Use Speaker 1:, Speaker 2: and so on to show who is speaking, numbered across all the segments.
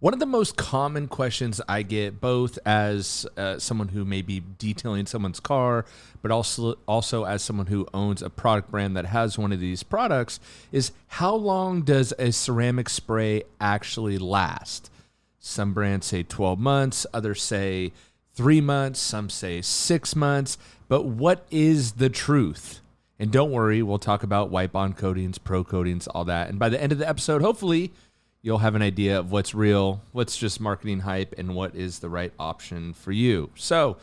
Speaker 1: One of the most common questions I get, both as someone who may be detailing someone's car, but also as someone who owns a product brand that has one of these products, is how long does a ceramic spray actually last? Some brands say 12 months, others say 3 months, some say 6 months, but what is the truth? And don't worry, we'll talk about wipe-on coatings, pro coatings, all that. And by the end of the episode, hopefully, you'll have an idea of what's real, what's just marketing hype, and what is the right option for you. So,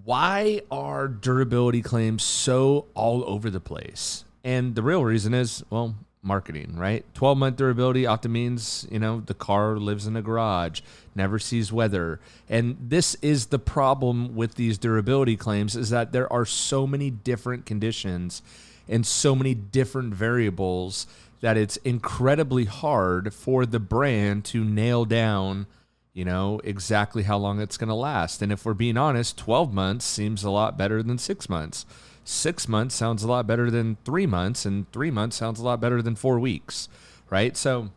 Speaker 1: why are durability claims so all over the place? And the real reason is, well, marketing, right? 12-month durability often means, the car lives in a garage, never sees weather. And this is the problem with these durability claims, is that there are so many different conditions and so many different variables that it's incredibly hard for the brand to nail down, exactly how long it's going to last. And if we're being honest, 12 months seems a lot better than 6 months. 6 months sounds a lot better than 3 months, and 3 months sounds a lot better than 4 weeks, right? So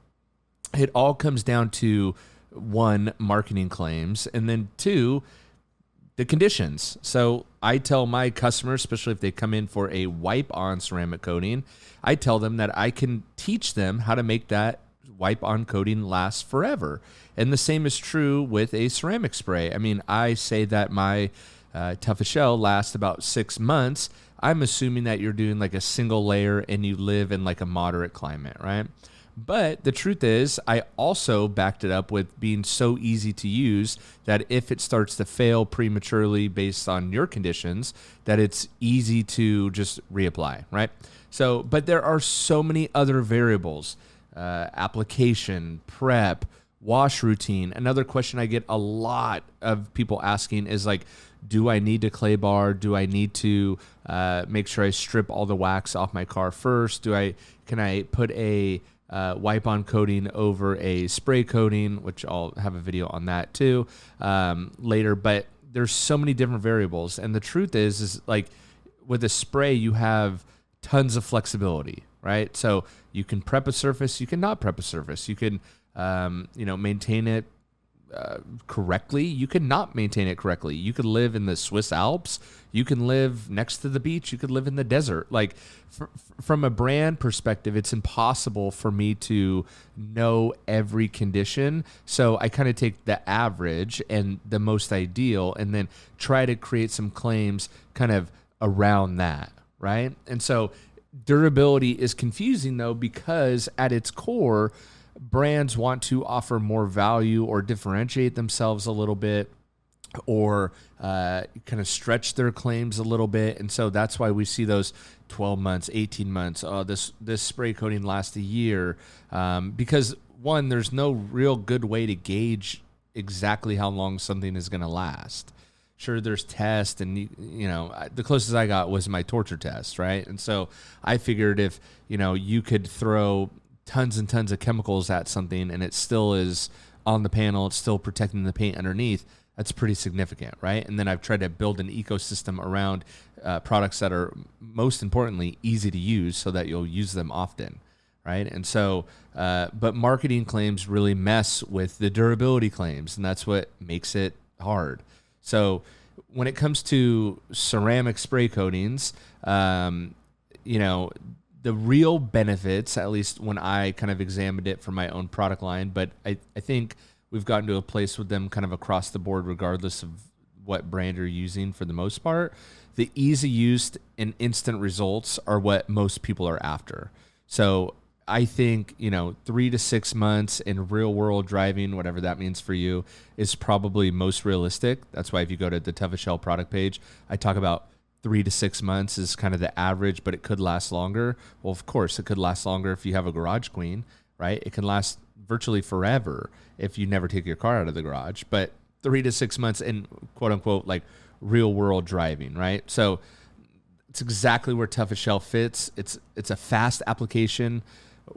Speaker 1: it all comes down to, one, marketing claims, and then two, the conditions. So I tell my customers, especially if they come in for a wipe-on ceramic coating, I tell them that I can teach them how to make that wipe-on coating last forever. And the same is true with a ceramic spray. I mean, I say that my toughest shell lasts about 6 months. I'm assuming that you're doing like a single layer and you live in like a moderate climate, right? But the truth is, I also backed it up with being so easy to use that if it starts to fail prematurely based on your conditions, that it's easy to just reapply, right? So, but there are so many other variables, application, prep, wash routine. Another question I get a lot of people asking is like, do I need to clay bar? Do I need to make sure I strip all the wax off my car first? Can I put a wipe-on coating over a spray coating, which I'll have a video on that too later. But there's so many different variables, and the truth is like with a spray, you have tons of flexibility, right? So you can prep a surface, you can not prep a surface, you can maintain it correctly, you can not maintain it correctly. You could live in the Swiss Alps, you can live next to the beach, you could live in the desert. Like from a brand perspective, it's impossible for me to know every condition. So I kind of take the average and the most ideal and then try to create some claims kind of around that, right? And so durability is confusing though, because at its core, brands want to offer more value or differentiate themselves a little bit or kind of stretch their claims a little bit. And so that's why we see those 12 months, 18 months. Oh, this spray coating lasts a year. Because one, there's no real good way to gauge exactly how long something is going to last. Sure, there's tests, and the closest I got was my torture test, right? And so I figured if you could throw tons and tons of chemicals at something and it still is on the panel, it's still protecting the paint underneath, that's pretty significant, right? And then I've tried to build an ecosystem around products that are, most importantly, easy to use so that you'll use them often, right? And so, but marketing claims really mess with the durability claims, and that's what makes it hard. So when it comes to ceramic spray coatings, the real benefits, at least when I kind of examined it for my own product line, but I think we've gotten to a place with them kind of across the board, regardless of what brand you're using for the most part. The easy use and instant results are what most people are after. So I think, 3 to 6 months in real world driving, whatever that means for you, is probably most realistic. That's why if you go to the Toughest Shell product page, I talk about 3 to 6 months is kind of the average, but it could last longer. Well, of course, it could last longer if you have a garage queen, right? It can last virtually forever if you never take your car out of the garage, but 3 to 6 months in quote unquote, like real world driving, right? So it's exactly where Toughest Shell fits. It's a fast application,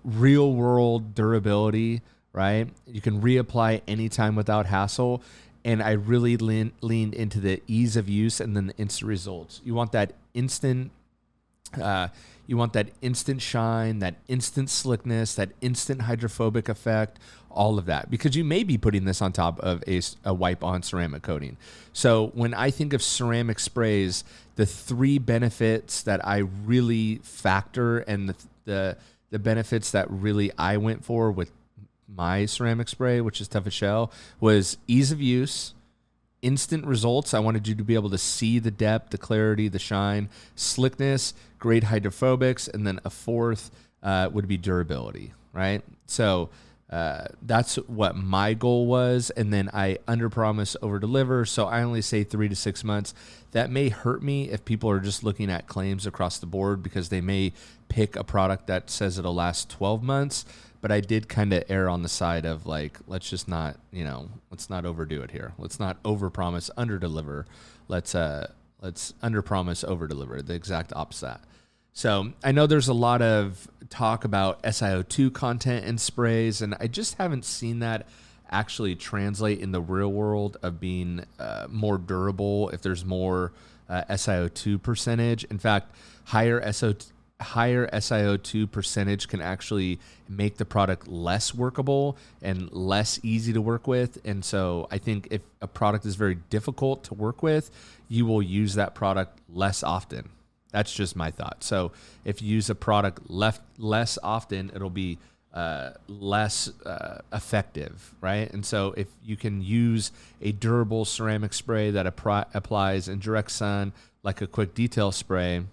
Speaker 1: real world durability, right? You can reapply anytime without hassle. And I really leaned into the ease of use and then the instant results. You want that instant shine, that instant slickness, that instant hydrophobic effect, all of that, because you may be putting this on top of a wipe-on ceramic coating. So when I think of ceramic sprays, the 3 benefits that I really factor, and the benefits that really I went for with my ceramic spray, which is Tough as Shell, was ease of use, instant results. I wanted you to be able to see the depth, the clarity, the shine, slickness, great hydrophobics, and then a 4th would be durability, right? So that's what my goal was, and then I underpromise, overdeliver. So I only say 3 to 6 months. That may hurt me if people are just looking at claims across the board, because they may pick a product that says it'll last 12 months. But I did kind of err on the side of like, let's just not, let's not overdo it here. Let's not overpromise, underdeliver. Let's underpromise, overdeliver. The exact opposite. So I know there's a lot of talk about SiO2 content in sprays, and I just haven't seen that actually translate in the real world of being more durable if there's more SiO2 percentage. In fact, higher SiO2 percentage can actually make the product less workable and less easy to work with. And so I think if a product is very difficult to work with, you will use that product less often. That's just my thought. So if you use a product less often, it'll be less effective, right? And so if you can use a durable ceramic spray that applies in direct sun, like a quick detail spray,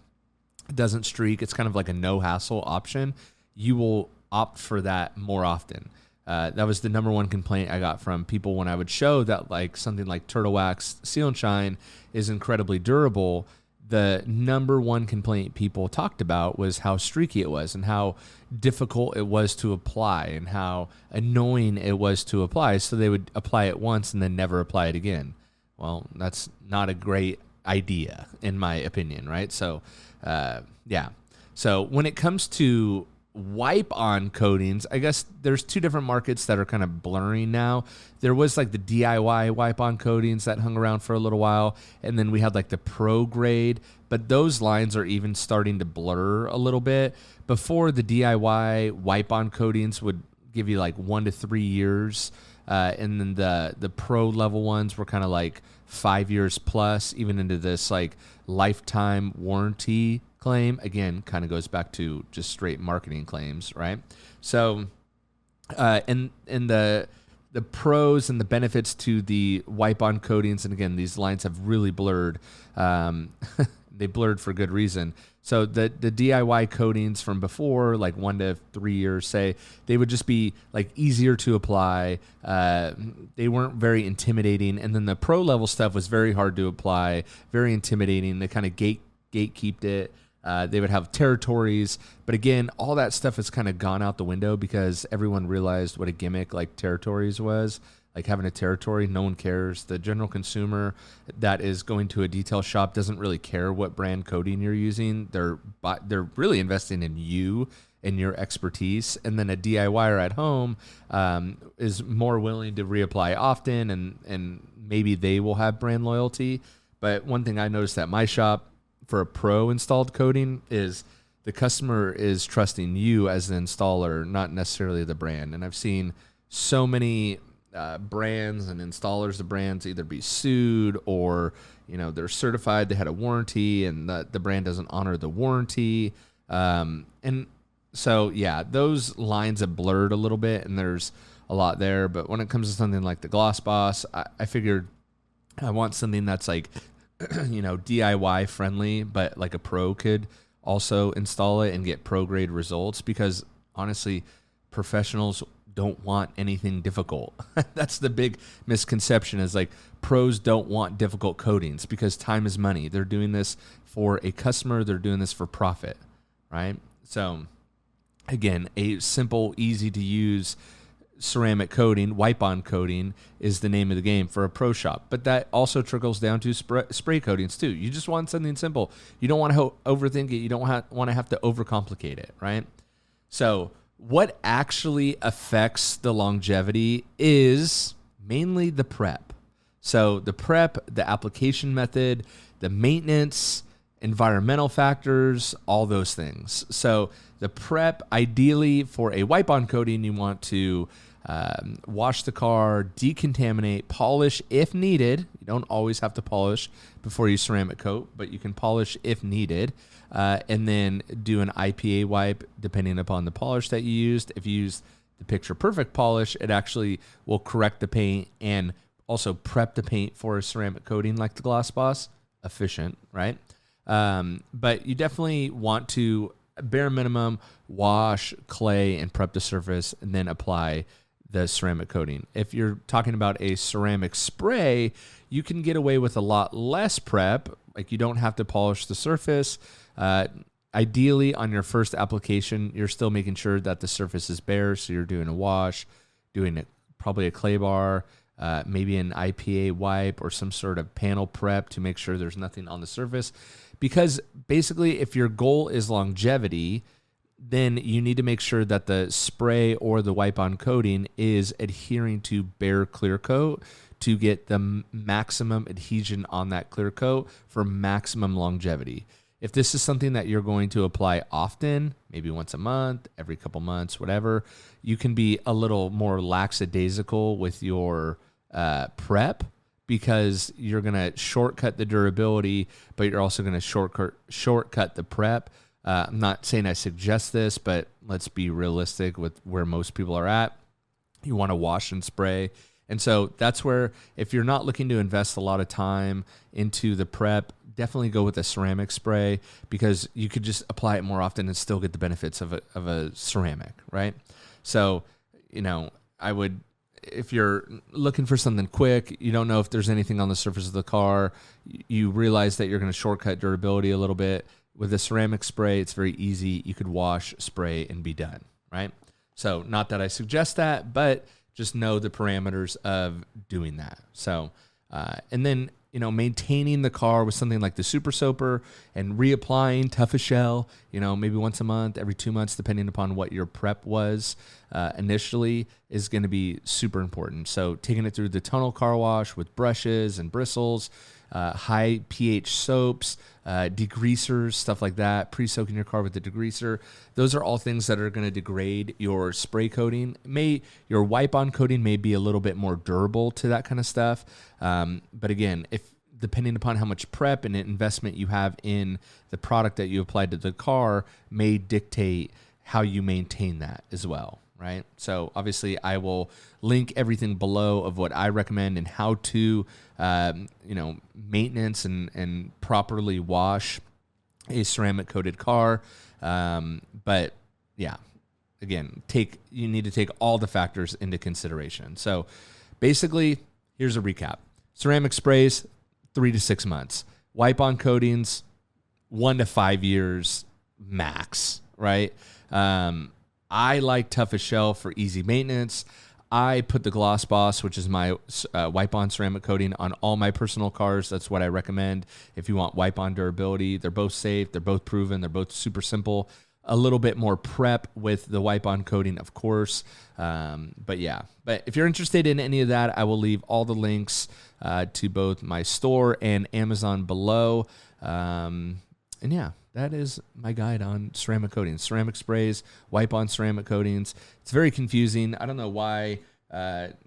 Speaker 1: doesn't streak, it's kind of like a no hassle option, you will opt for that more often. That was the number one complaint I got from people when I would show that like something like Turtle Wax Seal and Shine is incredibly durable. The number one complaint people talked about was how streaky it was and how difficult it was to apply and how annoying it was to apply. So they would apply it once and then never apply it again. Well, that's not a great idea in my opinion, right? So yeah. So when it comes to wipe-on coatings, I guess there's 2 different markets that are kind of blurring now. There was like the DIY wipe-on coatings that hung around for a little while, and then we had like the pro grade, but those lines are even starting to blur a little bit. Before, the DIY wipe-on coatings would give you like 1 to 3 years, and then the pro level ones were kind of like 5 years plus, even into this like lifetime warranty claim. Again, kind of goes back to just straight marketing claims, right? So, and the pros and the benefits to the wipe-on coatings, and again, these lines have really blurred. They blurred for good reason. So the DIY coatings from before, like 1 to 3 years, say, they would just be like easier to apply. They weren't very intimidating. And then the pro level stuff was very hard to apply, very intimidating. They kind of gatekeeped it. They would have territories. But again, all that stuff has kind of gone out the window because everyone realized what a gimmick like territories was. Like having a territory, no one cares. The general consumer that is going to a detail shop doesn't really care what brand coating you're using. They're really investing in you and your expertise. And then a DIYer at home is more willing to reapply often, and maybe they will have brand loyalty. But one thing I noticed at my shop for a pro installed coating is the customer is trusting you as the installer, not necessarily the brand. And I've seen so many brands and installers of brands either be sued or, they're certified, they had a warranty, and the brand doesn't honor the warranty. And so, yeah, those lines have blurred a little bit, and there's a lot there. But when it comes to something like the Gloss Boss, I figured I want something that's like, DIY friendly, but like a pro could also install it and get pro grade results, because honestly, professionals don't want anything difficult. That's the big misconception, is like pros don't want difficult coatings because time is money. They're doing this for a customer. They're doing this for profit, right? So again, a simple, easy to use ceramic coating, wipe-on coating is the name of the game for a pro shop. But that also trickles down to spray coatings too. You just want something simple. You don't want to overthink it. You don't want to have to overcomplicate it, right? So what actually affects the longevity is mainly the prep. So the prep, the application method, the maintenance, environmental factors, all those things. So the prep, ideally for a wipe-on coating, you want to wash the car, decontaminate, polish if needed. You don't always have to polish before you ceramic coat, but you can polish if needed. And then do an IPA wipe depending upon the polish that you used. If you use the Picture Perfect polish, it actually will correct the paint and also prep the paint for a ceramic coating like the Gloss Boss. Efficient, right? But you definitely want to, bare minimum, wash, clay, and prep the surface, and then apply the ceramic coating. If you're talking about a ceramic spray, you can get away with a lot less prep. Like, you don't have to polish the surface. Ideally, on your first application, you're still making sure that the surface is bare. So you're doing a wash, doing probably a clay bar, maybe an IPA wipe or some sort of panel prep to make sure there's nothing on the surface. Because basically, if your goal is longevity, then you need to make sure that the spray or the wipe-on coating is adhering to bare clear coat to get the maximum adhesion on that clear coat for maximum longevity. If this is something that you're going to apply often, maybe once a month, every couple months, whatever, you can be a little more lackadaisical with your prep, because you're going to shortcut the durability, but you're also going to shortcut the prep. I'm not saying I suggest this, but let's be realistic with where most people are at. You want to wash and spray. And so that's where, if you're not looking to invest a lot of time into the prep, definitely go with a ceramic spray, because you could just apply it more often and still get the benefits of a ceramic, right? So, I would, if you're looking for something quick, you don't know if there's anything on the surface of the car, you realize that you're going to shortcut durability a little bit. With a ceramic spray, it's very easy. You could wash, spray, and be done, right? So not that I suggest that, but just know the parameters of doing that. So, and then, maintaining the car with something like the Super Soaper and reapplying Tough as Shell, maybe once a month, every 2 months, depending upon what your prep was initially, is going to be super important. So taking it through the tunnel car wash with brushes and bristles, high pH soaps, degreasers, stuff like that, pre-soaking your car with the degreaser. Those are all things that are going to degrade your spray coating. Your wipe-on coating may be a little bit more durable to that kind of stuff. But again, depending upon how much prep and investment you have in the product that you applied to the car, may dictate how you maintain that as well, right? So obviously I will link everything below of what I recommend and how to, maintenance and properly wash a ceramic coated car. But yeah, again, you need to take all the factors into consideration. So basically, here's a recap. Ceramic sprays, 3 to 6 months. Wipe-on coatings, 1 to 5 years max, right? I like Tough as Shell for easy maintenance. I put the Gloss Boss, which is my wipe-on ceramic coating, on all my personal cars. That's what I recommend if you want wipe-on durability. They're both safe. They're both proven. They're both super simple. A little bit more prep with the wipe-on coating, of course. But if you're interested in any of that, I will leave all the links to both my store and Amazon below. That is my guide on ceramic coatings, ceramic sprays, wipe-on ceramic coatings. It's very confusing. I don't know why. I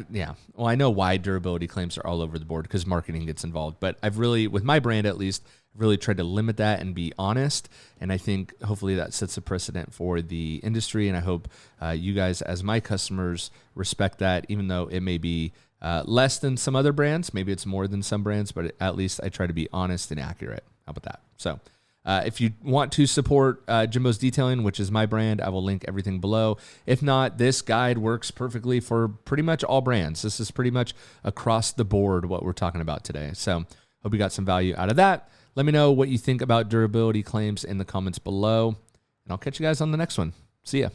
Speaker 1: know why durability claims are all over the board, because marketing gets involved. But I've really, with my brand at least, really tried to limit that and be honest. And I think hopefully that sets a precedent for the industry. And I hope you guys, as my customers, respect that, even though it may be less than some other brands. Maybe it's more than some brands, but at least I try to be honest and accurate. How about that? So if you want to support Jimbo's Detailing, which is my brand, I will link everything below. If not, this guide works perfectly for pretty much all brands. This is pretty much across the board what we're talking about today. So hope you got some value out of that. Let me know what you think about durability claims in the comments below, and I'll catch you guys on the next one. See ya.